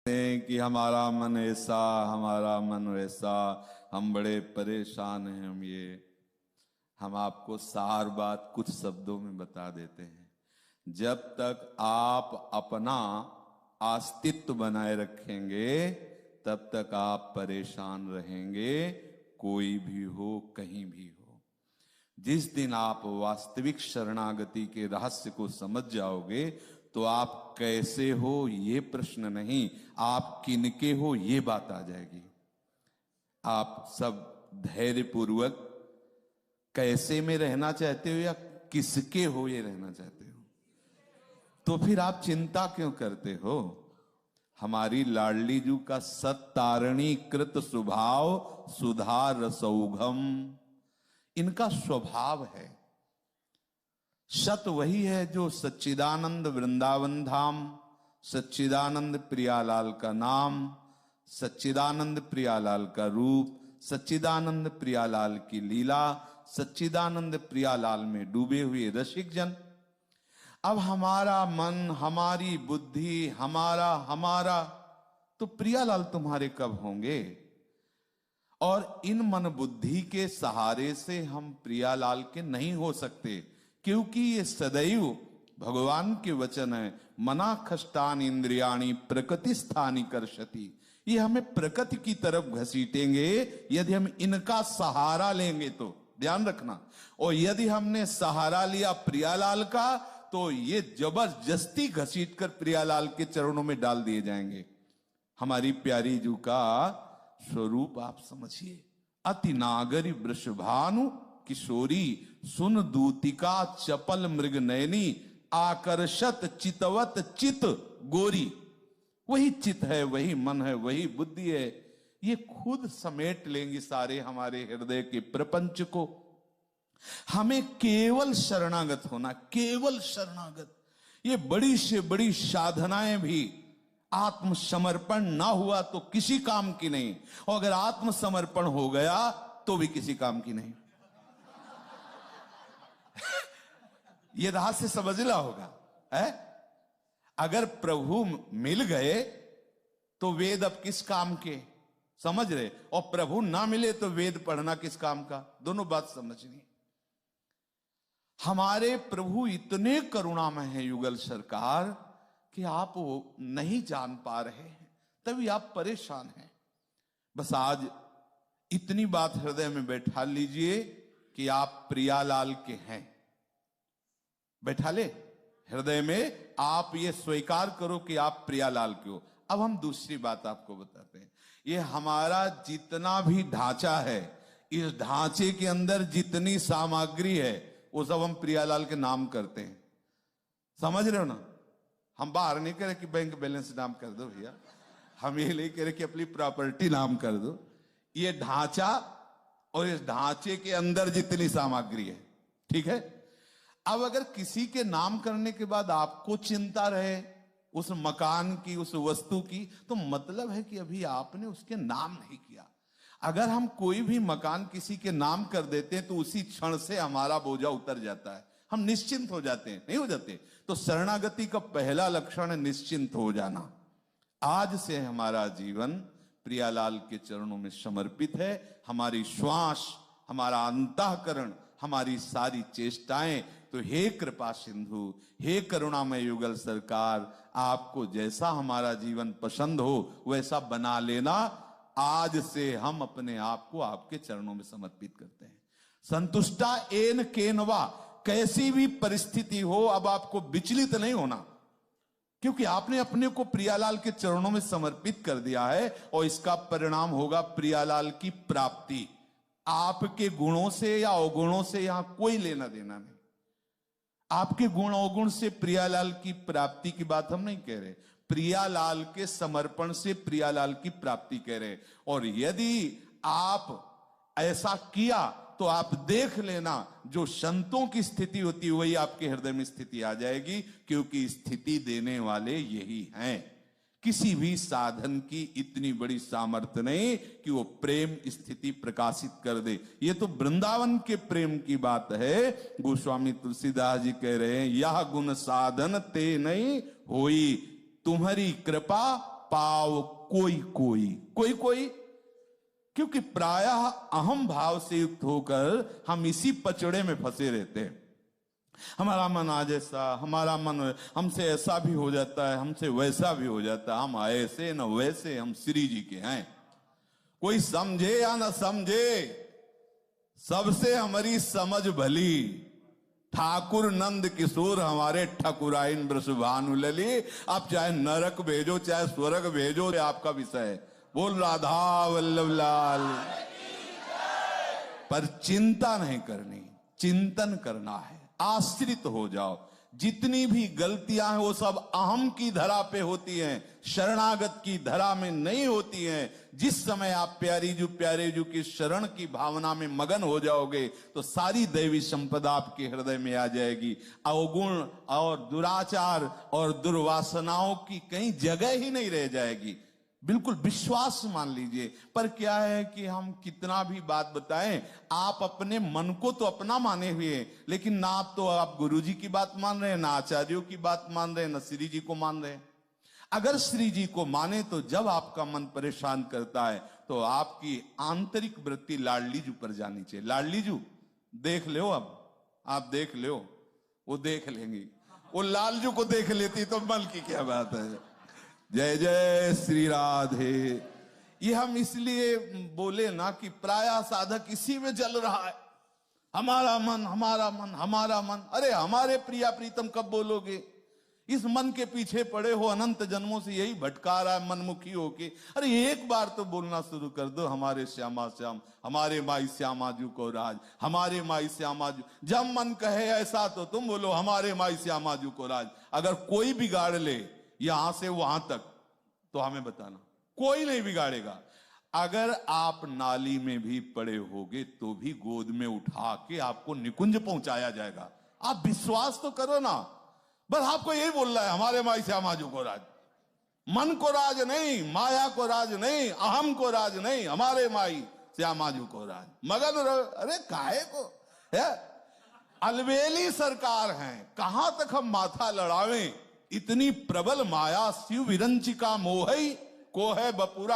कि हमारा मन ऐसा, हमारा मन वैसा, हम बड़े परेशान हैं। हम आपको सार बात कुछ शब्दों में बता देते हैं। जब तक आप अपना अस्तित्व बनाए रखेंगे तब तक आप परेशान रहेंगे, कोई भी हो, कहीं भी हो। जिस दिन आप वास्तविक शरणागति के रहस्य को समझ जाओगे तो आप कैसे हो ये प्रश्न नहीं, आप किनके हो ये बात आ जाएगी। आप सब धैर्यपूर्वक कैसे में रहना चाहते हो या किसके हो ये रहना चाहते हो, तो फिर आप चिंता क्यों करते हो। हमारी लाडली जू का सत्तारणी कृत स्वभाव सुधा रसौघम, इनका स्वभाव है। सत वही है जो सच्चिदानंद वृंदावन धाम, सच्चिदानंद प्रियालाल का नाम, सच्चिदानंद प्रियालाल का रूप, सच्चिदानंद प्रियालाल की लीला, सच्चिदानंद प्रियालाल में डूबे हुए रसिक जन। अब हमारा मन, हमारी बुद्धि, हमारा तो प्रियालाल तुम्हारे कब होंगे। और इन मन बुद्धि के सहारे से हम प्रियालाल के नहीं हो सकते, क्योंकि ये सदैव भगवान के वचन है, मना खष्टान इंद्रियाणी प्रकृति स्थानी कर्षति। ये हमें प्रकृति की तरफ घसीटेंगे यदि हम इनका सहारा लेंगे तो, ध्यान रखना। और यदि हमने सहारा लिया प्रियालाल का तो ये जबरदस्ती घसीटकर प्रियालाल के चरणों में डाल दिए जाएंगे। हमारी प्यारी जू का स्वरूप आप समझिए। अति नागरी वृषभानु किशोरी सुन दूतिका चपल मृग नयनी आकर्षत चितवत चित गोरी। वही चित है, वही मन है, वही बुद्धि है। ये खुद समेट लेंगी सारे हमारे हृदय के प्रपंच को। हमें केवल शरणागत होना, केवल शरणागत। ये बड़ी से बड़ी साधनाएं भी आत्मसमर्पण ना हुआ तो किसी काम की नहीं, और अगर आत्मसमर्पण हो गया तो भी किसी काम की नहीं। ये रहस्य समझना होगा है? अगर प्रभु मिल गए तो वेद अब किस काम के, समझ रहे, और प्रभु ना मिले तो वेद पढ़ना किस काम का, दोनों बात समझनी। हमारे प्रभु इतने करुणामय हैं युगल सरकार कि आप वो नहीं जान पा रहे हैं, तभी आप परेशान हैं। बस आज इतनी बात हृदय में बैठा लीजिए कि आप प्रियालाल के हैं। बैठा ले हृदय में, आप ये स्वीकार करो कि आप प्रियालाल के हो। अब हम दूसरी बात आपको बताते हैं। ये हमारा जितना भी ढांचा है, इस ढांचे के अंदर जितनी सामग्री है वो सब हम प्रियालाल के नाम करते हैं। समझ रहे हो ना? हम बाहर नहीं कह रहे कि बैंक बैलेंस नाम कर दो भैया, हम ये नहीं कह रहे कि अपनी प्रॉपर्टी नाम कर दो। ये ढांचा और इस ढांचे के अंदर जितनी सामग्री है, ठीक है। अब अगर किसी के नाम करने के बाद आपको चिंता रहे उस मकान की, उस वस्तु की, तो मतलब है कि अभी आपने उसके नाम नहीं किया। अगर हम कोई भी मकान किसी के नाम कर देते हैं तो उसी क्षण से हमारा बोझा उतर जाता है, हम निश्चिंत हो जाते हैं, नहीं हो जाते। तो शरणागति का पहला लक्षण है निश्चिंत हो जाना। आज से हमारा जीवन प्रियालाल के चरणों में समर्पित है। हमारी श्वास, हमारा अंतःकरण, हमारी सारी चेष्टाएं। तो हे कृपा सिंधु, हे करुणामय युगल सरकार, आपको जैसा हमारा जीवन पसंद हो वैसा बना लेना। आज से हम अपने आप को आपके चरणों में समर्पित करते हैं। संतुष्टा एन केनवा, कैसी भी परिस्थिति हो अब आपको विचलित नहीं होना, क्योंकि आपने अपने को प्रियालाल के चरणों में समर्पित कर दिया है। और इसका परिणाम होगा प्रियालाल की प्राप्ति। आपके गुणों से या अवगुणों से यहां कोई लेना देना नहीं। आपके गुण अवगुण से प्रियालाल की प्राप्ति की बात हम नहीं कह रहे, प्रियालाल के समर्पण से प्रियालाल की प्राप्ति कह रहे। और यदि आप ऐसा किया तो आप देख लेना, जो संतों की स्थिति होती है वही आपके हृदय में स्थिति आ जाएगी, क्योंकि स्थिति देने वाले यही हैं। किसी भी साधन की इतनी बड़ी सामर्थ्य नहीं कि वो प्रेम स्थिति प्रकाशित कर दे। ये तो वृंदावन के प्रेम की बात है। गोस्वामी तुलसीदास जी कह रहे हैं, यह गुण साधन ते नहीं होई, तुम्हारी कृपा पाव कोई कोई कोई कोई, क्योंकि प्रायः अहम भाव से युक्त होकर हम इसी पचड़े में फंसे रहते हैं। हमारा मन आज ऐसा, हमारा मन हमसे ऐसा भी हो जाता है, हमसे वैसा भी हो जाता है, हम ऐसे न वैसे, हम श्री जी के हैं। कोई समझे या न समझे, सबसे हमारी समझ भली। ठाकुर नंद किशोर हमारे ठकुराइन वृषभानु लली। आप चाहे नरक भेजो चाहे स्वर्ग भेजो, आपका विषय है। बोल राधा वल्लभ लाल। पर चिंता नहीं करनी, चिंतन करना है। आश्रित हो जाओ। जितनी भी गलतियां हैं वो सब अहम की धरा पे होती हैं, शरणागत की धरा में नहीं होती हैं। जिस समय आप प्यारे जू की शरण की भावना में मगन हो जाओगे तो सारी दैवी संपदा आपके हृदय में आ जाएगी। अवगुण और दुराचार और दुर्वासनाओं की कहीं जगह ही नहीं रह जाएगी। बिल्कुल विश्वास मान लीजिए। पर क्या है कि हम कितना भी बात बताएं, आप अपने मन को तो अपना माने हुए हैं, लेकिन ना तो आप गुरु जी की बात मान रहे हैं, ना आचार्यों की बात मान रहे हैं, ना श्री जी को मान रहे हैं। अगर श्री जी को माने तो जब आपका मन परेशान करता है तो आपकी आंतरिक वृत्ति लाडलीजू पर जानी चाहिए। लाडलीजू देख लो, अब आप देख लो, वो देख लेंगी। वो लालजू को देख लेती तो मन की क्या बात है। जय जय श्री राधे। ये हम इसलिए बोले ना कि प्रायः साधक इसी में जल रहा है, हमारा मन हमारा मन हमारा मन। अरे हमारे प्रिया प्रीतम कब बोलोगे? इस मन के पीछे पड़े हो, अनंत जन्मों से यही भटका रहा है मनमुखी होके। अरे एक बार तो बोलना शुरू कर दो, हमारे श्यामा श्याम, हमारे माई श्यामाजू को राज, हमारे माई श्यामाजू। जब मन कहे ऐसा तो तुम बोलो हमारे माई श्यामाजू को राज। अगर कोई बिगाड़ ले यहां से वहां तक तो हमें बताना, कोई नहीं बिगाड़ेगा। अगर आप नाली में भी पड़े होगे तो भी गोद में उठा के आपको निकुंज पहुंचाया जाएगा। आप विश्वास तो करो ना। बस आपको यही बोल रहा है हमारे माई श्यामाजू को राज। मन को राज नहीं, माया को राज नहीं, अहम को राज नहीं, हमारे माई श्यामाजू को राज। मगन अरे काहे को है? अलबेली सरकार है, कहां तक हम माथा लड़ावें? इतनी प्रबल माया शिव विरंचिका मोहई को है बपुरा।